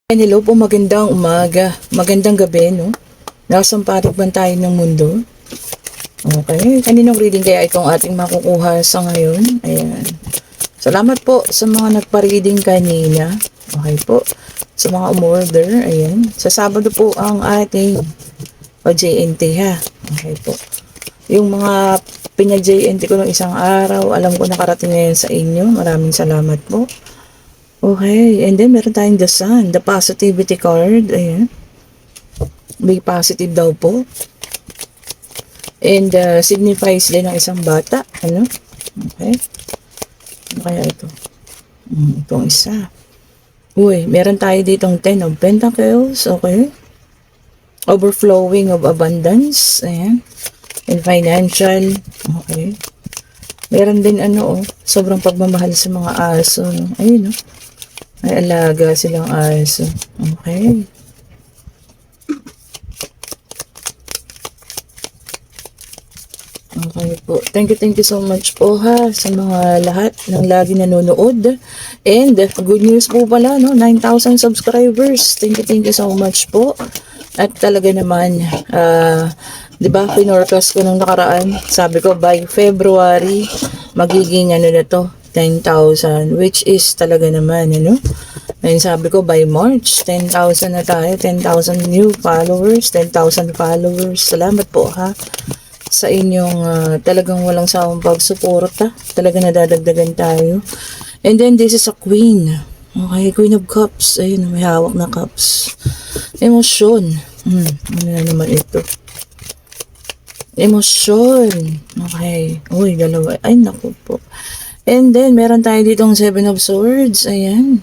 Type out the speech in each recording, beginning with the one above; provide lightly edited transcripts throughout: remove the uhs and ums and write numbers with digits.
Hello po, magandang umaga, magandang gabi, no? Nasaan panig tayo ng mundo? Okay, kaninong reading kaya itong ating makukuha sa ngayon? Ayan. Salamat po sa mga nagpa-reading kanina. Okay po. Sa mga umorder, ayan. Sa Sabado po ang ating JNT ha. Okay po. Yung mga pinag-JNT ko ng isang araw, alam ko nakarating ngayon sa inyo. Maraming salamat po. Okay, and then meron tayong the sun, the positivity card, ayan. May positive daw po. And signifies din ng isang bata, ano? Okay. Ano kaya ito? Itong isa. Uy, meron tayo ditong 10 of Pentacles, okay. Overflowing of abundance, ayan. And financial, okay. Meron din sobrang pagmamahal sa mga aso, no? Ayun, no? May alaga silang aso. Okay. Okay po. Thank you so much po ha sa mga lahat ng lagi nanonood. And good news po pala, no? 9,000 subscribers. Thank you so much po. At talaga naman, di ba, pinorcast ko nung nakaraan. Sabi ko, by February, magiging na to, 10,000. Which is talaga naman, And sabi ko, by March, 10,000 na tayo. 10,000 new followers, 10,000 followers. Salamat po ha sa inyong talagang walang sawang pagsuporta. Talaga nadadagdagan tayo. And then, this is a queen. Okay, Queen of Cups. Ayun, may hawak na cups. Emosyon. Ano na naman ito? Emosyon. Okay. Uy, dalawa. Ay, naku po. And then, meron tayo ditong 7 of Swords. Ayan.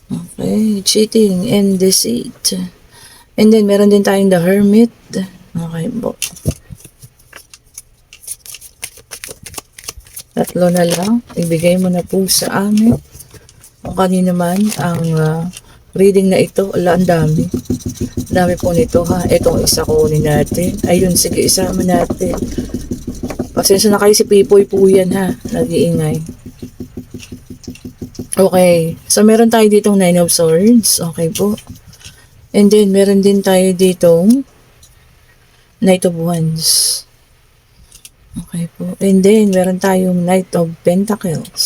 Okay. Cheating and deceit. And then, meron din tayong the Hermit. Okay po. Tatlo na lang. Ibigay mo na po sa amin. Kung kanina man ang reading na ito, ang dami. Dami po nito ha. Itong isa kunin natin. Ayun, sige, isama natin. Pasensya na kayo, si Pipoy po yan ha. Nag-iingay. Okay. So, meron tayo ditong 9 of Swords. Okay po. And then, meron din tayo ditong Knight of Wands. Okay po. And then, meron tayong Knight of Pentacles.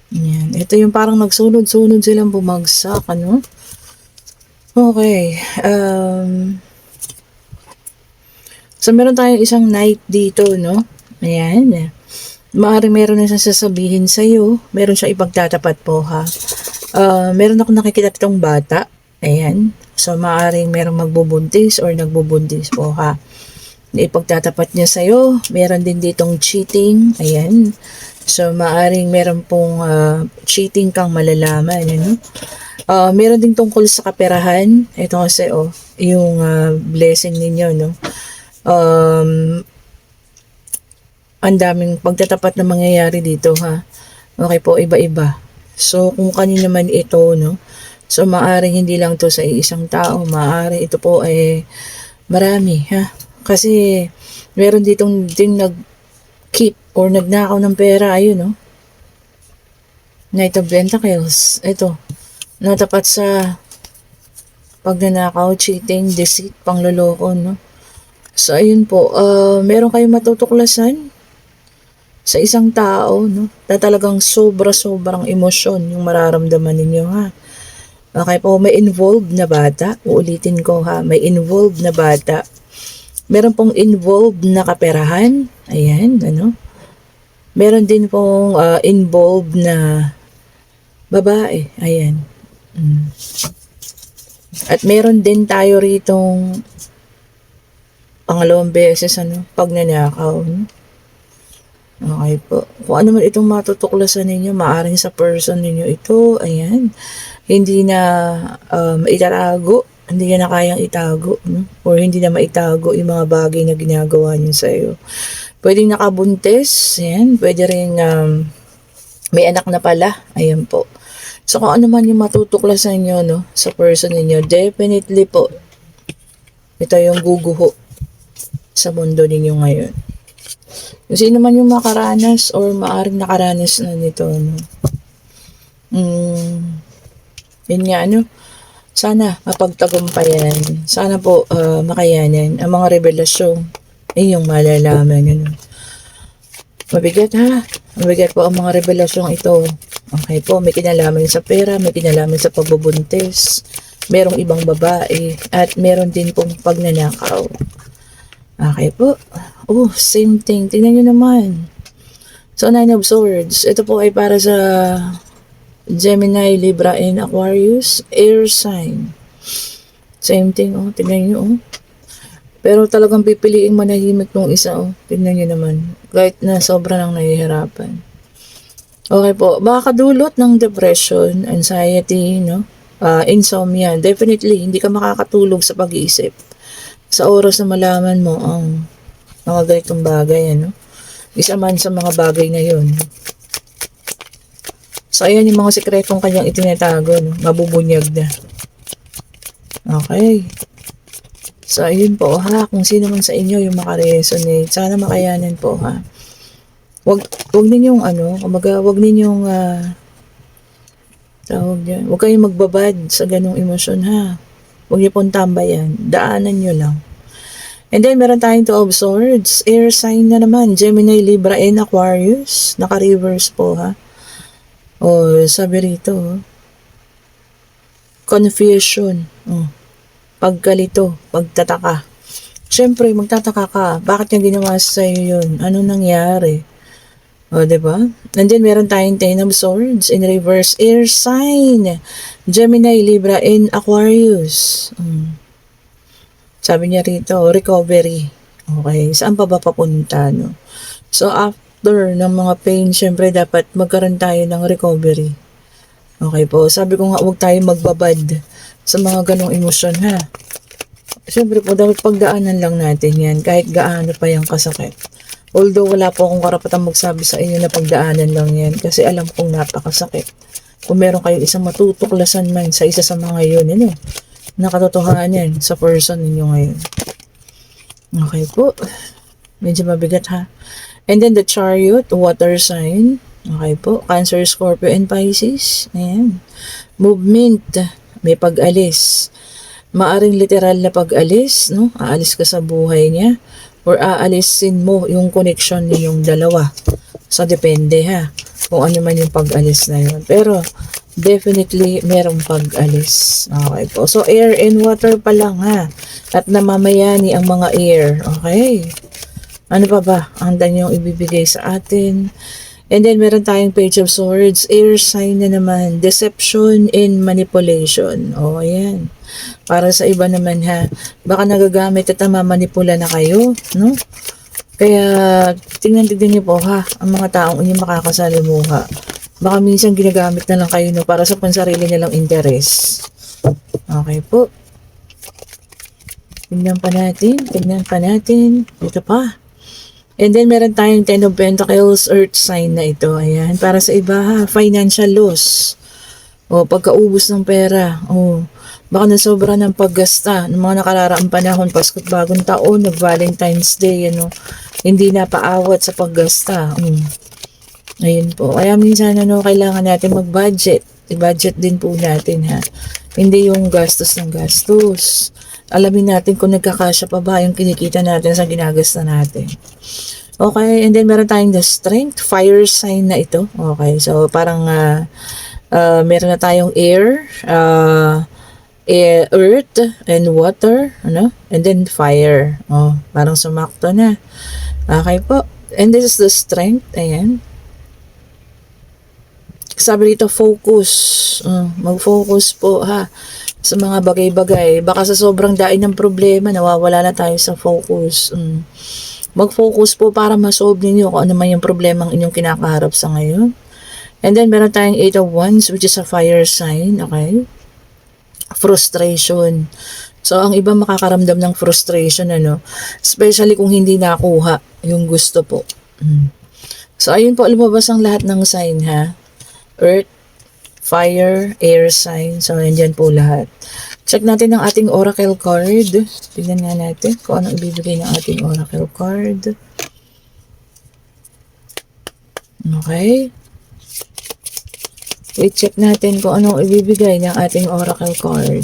Yan. Ito yung parang nagsunod-sunod silang bumagsak, ano? Okay. So, meron tayong isang knight dito, no? Ayan. Maaaring meron na siyang sasabihin sa'yo. Meron siya ipagtatapat po, ha? Meron ako nakikita itong bata. Ayan. So, maaaring meron magbubuntis or nagbubuntis po, ha? Ipagtatapat niya sa'yo. Meron din ditong cheating. Ayan. So, maaaring meron pong cheating kang malalaman. Ano? Meron din tungkol sa kaperahan. Ito kasi, yung blessing ninyo, no? Ang daming pagtatapat na mangyayari dito, ha? Okay po, iba-iba. So, kung kanino naman ito, no? So, maaaring hindi lang to sa isang tao. Maaaring ito po ay marami, ha? Kasi, meron ditong din nag-keep or nagnakaw ng pera, ayun, no? Knight of Pentacles. Ito, natapat sa pagnanakaw, cheating, deceit, pangloloko, no? So, ayun po, meron kayong matutuklasan sa isang tao, no? Na talagang sobrang emosyon yung mararamdaman ninyo, ha? Okay po, may involved na bata. Uulitin ko, ha? May involved na bata. Meron pong involved na kaperahan. Ayan, ano? Meron din pong involved na babae. Ayan. At meron din tayo ritong pangalawang beses, pagnanakaw. Okay po. Kung ano man itong matutuklasan ninyo, maaaring sa person ninyo ito. Ayan. Hindi na itarago. Hindi niya na kayang itago, no? Or hindi na maitago yung mga bagay na ginagawa niyo sa iyo. Pwedeng nakabuntis, yan. Pwede rin may anak na pala, ayan po. So, kung ano man yung matutuklasan niyo, no, sa person niyo, definitely po, ito yung guguho sa mundo ninyo ngayon. Kung sino man yung makaranas or maaring nakaranas na nito, no? Yun nga, ano, sana mapagtagumpayan. Sana po makayanan ang mga revelasyon. Inyong malalaman. Ano. Mabigat ha. Mabigat po ang mga revelasyong ito. Okay po, may kinalaman sa pera, may kinalaman sa pagbubuntis, merong ibang babae, at meron din pong pagnanakaw. Okay po. Oh, same thing. Tingnan nyo naman. So, Nine of Swords. Ito po ay para sa Gemini, Libra, and Aquarius. Air sign. Same thing. Oh, tingnan nyo. Oh. Pero talagang pipiliing manahimik nung isa. Oh. Tingnan nyo naman. Kahit na sobra nang nahihirapan. Okay po. Baka kadulot ng depression, anxiety, no? Insomnia. Definitely, hindi ka makakatulog sa pag-iisip. Sa oras na malaman mo ang mga ganitong bagay, ano? Isa man sa mga bagay na yun. So, ayan yung mga sekretong kanyang itinatago, no? Mabubunyag na. Okay. So, ayun po, ha? Kung sino man sa inyo yung makaresonate, sana makayanan po, ha? Wag ninyong, ano, kumaga, wag ninyong, tawag dyan, wag kayong magbabad sa ganong emosyon, ha? Wag niyo pong tambayan. Daanan nyo lang. And then, meron tayong Two of Swords. Air sign na naman. Gemini, Libra, and Aquarius. Naka-reverse po, ha? O, sabi rito, confusion. Pagkalito, pagtataka. Siyempre, magtataka ka. Bakit niya ginawa sa'yo yun? Ano nangyari? O, diba? And then, meron tayong Ten of Swords in reverse. Air sign. Gemini, Libra, and Aquarius. Sabi niya rito, recovery. Okay, saan pa ba papunta, no? So, after ng mga pain, syempre dapat magkaroon tayo ng recovery. Okay po, sabi ko nga huwag tayo magbabad sa mga ganong emosyon, ha? Syempre po, dapat pagdaanan lang natin yan, kahit gaano pa yung kasakit. Although wala po akong karapatang magsabi sa inyo na pagdaanan lang yan, kasi alam kong napakasakit. Kung meron kayong isang matutuklasan man sa isa sa mga yun, ano? Nakatotohanan sa person ninyo ngayon. Okay po. Medyo mabigat, ha. And then the Chariot, water sign. Okay po. Cancer, Scorpio, and Pisces. Ayan. Movement. May pag-alis. Maaring literal na pag-alis, no? Aalis ka sa buhay niya. Or aalisin mo yung connection ninyong dalawa. So, depende, ha. Kung ano man yung pag-alis na yun. Pero, definitely, merong pag-alis. Okay po. So, air and water pa lang, ha. At namamayani ang mga air. Okay. Ano pa ba ang danyong ibibigay sa atin? And then, meron tayong Page of Swords. Air sign na naman. Deception and manipulation. O, ayan. Para sa iba naman, ha. Baka nagagamit at mamanipula na kayo, no? Kaya, tingnan niyo po, ha. Ang mga taong inyong makakasalimuha. Baka minsan ginagamit na lang kayo, no, para sa pansarili nilang interes. Okay po. Tignan pa natin. Dito pa. And then, meron tayong Ten of Pentacles, Earth sign na ito. Ayan. Para sa iba, ha. Financial loss. O, pagkaubos ng pera. O, baka nasobra ng paggasta ng mga nakararaang panahon, Pasko't Bagong Taon, Valentine's Day, ano. Hindi na paawat sa paggasta. Ayun po. Kaya minsan, ano, kailangan natin mag-budget. I-budget din po natin, ha. Hindi yung gastos ng gastos. Alamin natin kung nagkakasya pa ba yung kinikita natin sa ginagasta natin. Okay, and then meron tayong the Strength, fire sign na ito. Okay, so parang meron na tayong air, earth, and water, ano? And then fire. Oh, parang sumakto na. Okay po. And this is the Strength. Ayan. Sabi dito, focus. Mag-focus po, ha, sa mga bagay-bagay. Baka sa sobrang dain ng problema, nawawala na tayo sa focus. Mag-focus po para masolve ninyo kung ano man yung problema ang inyong kinakaharap sa ngayon. And then, meron tayong Eight of Wands, which is a fire sign. Okay? Frustration. So, ang iba makakaramdam ng frustration, ano? Especially kung hindi nakuha yung gusto po. So, ayun po, lumabas ang lahat ng sign, ha? Earth, fire, air sign. So, nandyan po lahat. Check natin ang ating oracle card. Tignan nga natin kung anong ibibigay ng ating oracle card. Okay. I-check natin kung anong ibibigay ng ating oracle card.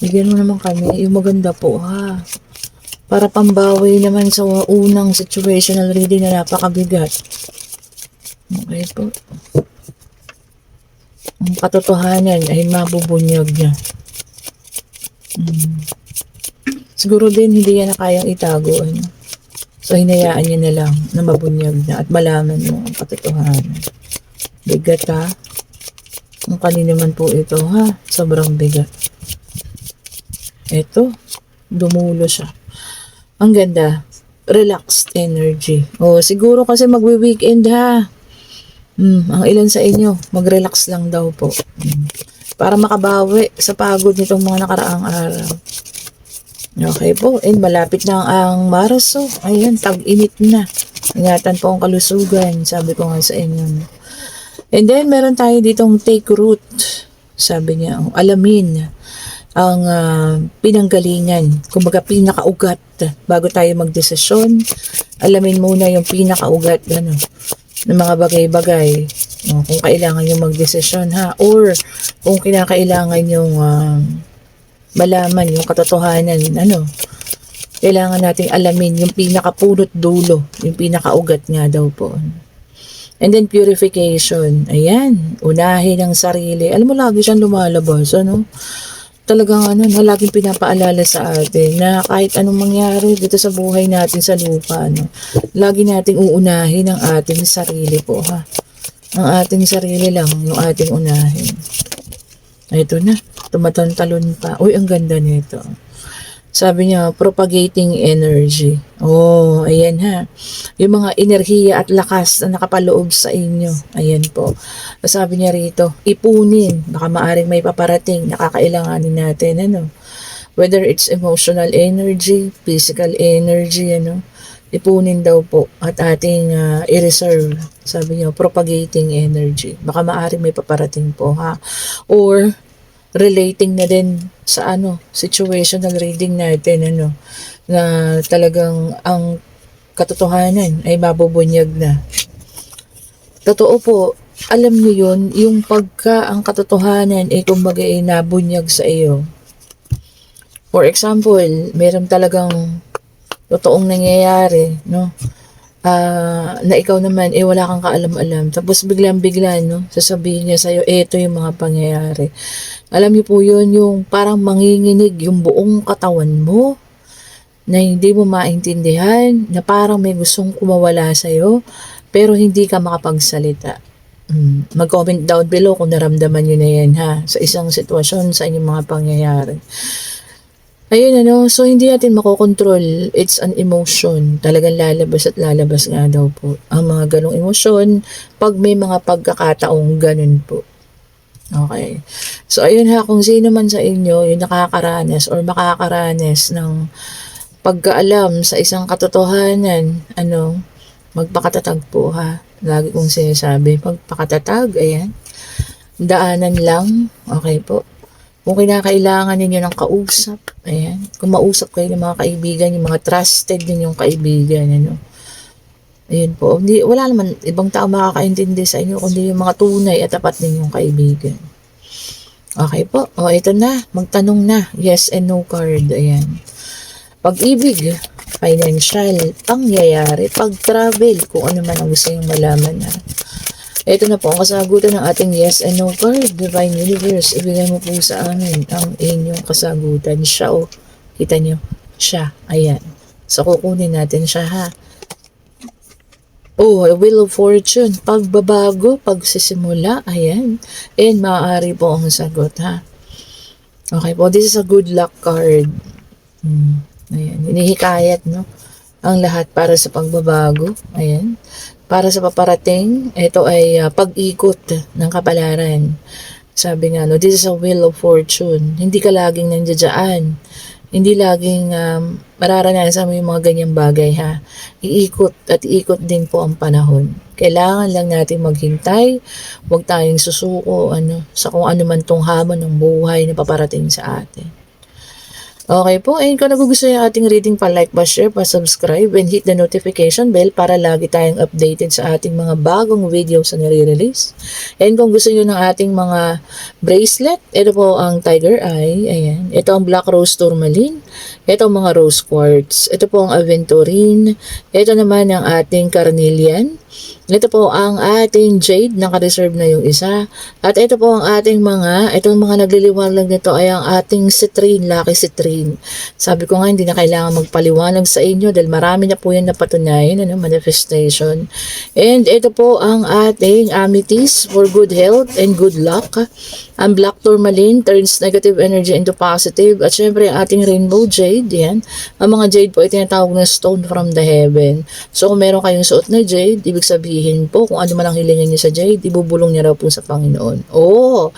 Bigyan mo naman kami. Yung maganda po ha. Para pambawi naman sa unang situational reading na napakabigat. Okay po. Ang katotohanan ay mabubunyag niya. Siguro din hindi yan na kayang itago. Ano? So hinayaan niya na lang na mabunyag na at malaman mo ang katotohanan. Bigat ha. Ang kanina naman po ito ha. Sobrang bigat. Ito. Dumulo siya. Ang ganda. Relaxed energy. O siguro kasi magwi-weekend ha. Ang ilan sa inyo, mag-relax lang daw po. Para makabawi sa pagod nitong mga nakaraang araw. Okay po. And malapit na ang Marso. Ayan, tag-init na. Ingatan po ang kalusugan. Sabi ko nga sa inyo. And then, meron tayo ditong take root. Sabi niya, alamin ang pinanggalingan. Kumbaga, pinakaugat. Bago tayo magdesisyon, alamin muna yung pinakaugat. Ano, ng mga bagay-bagay. Kung kailangan yung magdesisyon ha. Or, kung kinakailangan yung malaman yung katotohanan, ano, kailangan nating alamin yung pinakapulot dulo, yung pinakaugat nga daw po. And then purification, ayan, unahin ang sarili. Alam mo, lagi siyang lumalabas, ano, talagang ano, laging pinapaalala sa atin na kahit anong mangyari dito sa buhay natin sa lupa, ano, lagi nating uunahin ang ating sarili po ha. Ang ating sarili lang yung ating unahin. Ito na, tumatalon pa. Uy, ang ganda nito. Sabi niya, propagating energy. Oh, ayan ha. Yung mga enerhiya at lakas na nakapaloob sa inyo. Ayan po. Sabi niya rito, ipunin. Baka maaring may paparating. Nakakailanganin natin, ano. Whether it's emotional energy, physical energy, ano. Ipunin daw po at ating i-reserve. Sabi niya, propagating energy. Baka maaring may paparating po ha. Or relating na din sa ano, situational reading natin, ano, na talagang ang katotohanan ay mabubunyag na. Totoo po, alam niyo yun, yung pagka ang katotohanan ay kumbaga ay nabunyag sa iyo. For example, meron talagang totoong nangyayari, no? Na ikaw naman, wala kang kaalam-alam. Tapos biglang-bigla, no? Sasabihin niya sa'yo, eto yung mga pangyayari. Alam niyo po yun, yung parang manginginig yung buong katawan mo, na hindi mo maintindihan, na parang may gustong kumawala sa'yo, pero hindi ka makapagsalita. Mag-comment down below kung naramdaman nyo na yan, ha? Sa isang sitwasyon, sa inyong mga pangyayari. Ayun ano, so hindi natin makokontrol. It's an emotion. Talagang lalabas at lalabas nga daw po. Ang mga ganong emosyon, pag may mga pagkakataong ganun po. Okay. So ayun ha, kung sino man sa inyo yung nakakaranas or makakaranas ng pagkaalam sa isang katotohanan, ano, magpakatatag po ha. Lagi kong sinasabi, magpakatatag, ayan. Daanan lang, okay po. Kung kinakailangan ninyo ng kausap, ayan. Kung mausap kayo ng mga kaibigan, yung mga trusted ninyong kaibigan, ano. Ayun po. Hindi, wala naman ibang tao makakaintindi sa inyo, kundi yung mga tunay at tapat ninyong kaibigan. Okay po. O, ito na. Magtanong na. Yes and no card. Ayan. Pag-ibig, financial, pangyayari, pag-travel, kung ano man ang gusto yung malaman na. Ito na po ang kasagutan ng ating yes and no card. Divine Universe, ibigay mo po sa amin ang inyong kasagutan. Siya o, kita nyo, siya, ayan. So, kukunin natin siya ha. Oh, Wheel of Fortune, pagbabago, pagsisimula, ayan. And maaari po ang sagot ha. Okay po, this is a good luck card. Ayan, hinihikayat, no? Ang lahat para sa pagbabago, ayan. Para sa paparating, ito ay pag-ikot ng kapalaran. Sabi nga, no, this is a wheel of fortune. Hindi ka laging nandiyan. Hindi laging mararanasan mo yung mga ganyang bagay, ha. Iikot at iikot din po ang panahon. Kailangan lang natin maghintay. Huwag tayong susuko, ano, sa kung ano man tong hamon ng buhay na paparating sa atin. Okay po, and kung nagugustuhan yung ating reading, pa-like, pa-share, pa-subscribe, and hit the notification bell para lagi tayong updated sa ating mga bagong videos na nire-release. And kung gusto nyo ng ating mga bracelet, ito po ang Tiger Eye, ayan. Ito ang Black Rose Tourmaline, ito ang mga Rose Quartz, ito po ang Aventurine, ito naman ang ating Carnelian, ito po ang ating Jade, naka-reserve na yung isa. At ito po ang ating itong mga nagliliwanag nito ay ang ating citrine, lucky citrine. Sabi ko nga, hindi na kailangan magpaliwanag sa inyo dahil marami na po yan napatunayan, manifestation. And ito po ang ating amethyst for good health and good luck. Ang black tourmaline turns negative energy into positive. At syempre, ang ating rainbow jade, yan. Ang mga jade po ay tinatawag na stone from the heaven. So, kung meron kayong suot na jade, ibig sabihin po, kung ano man ang hilingan niyo sa jade, ibubulong niya raw po sa Panginoon. Oh,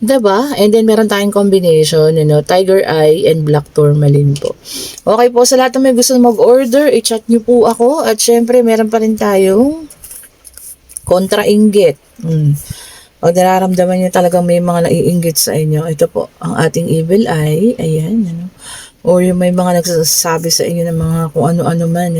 diba? And then, meron tayong combination, tiger eye and black tourmaline po. Okay po, sa lahat ng may gusto mag-order, i-chat niyo po ako. At syempre, meron pa rin tayong kontra-inggit. Pag nararamdaman niyo talagang may mga naiinggit sa inyo, ito po, ang ating evil eye, ayan, or yung may mga nagsasabi sa inyo ng mga kung ano-ano man,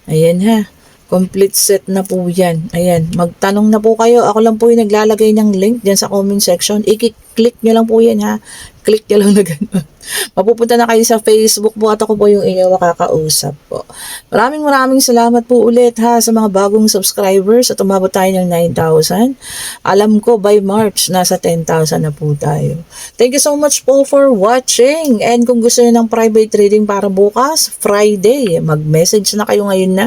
ayan ha, complete set na po yan, ayan, magtanong na po kayo, ako lang po yung naglalagay ng link dyan sa comment section, i-click nyo lang po yan ha, click nyo lang na gano'n. Mapupunta na kayo sa Facebook po at ako po yung inyo makakausap po. Maraming salamat po ulit ha sa mga bagong subscribers at umabot tayo ng 9,000. Alam ko by March nasa 10,000 na po tayo. Thank you so much po for watching, and kung gusto niyo ng private reading para bukas, Friday, mag-message na kayo ngayon na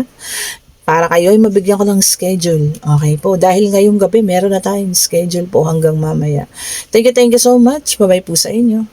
para kayo ay mabigyan ko ng schedule. Okay po, dahil ngayong gabi meron na tayong schedule po hanggang mamaya. Thank you so much. Bye-bye po sa inyo.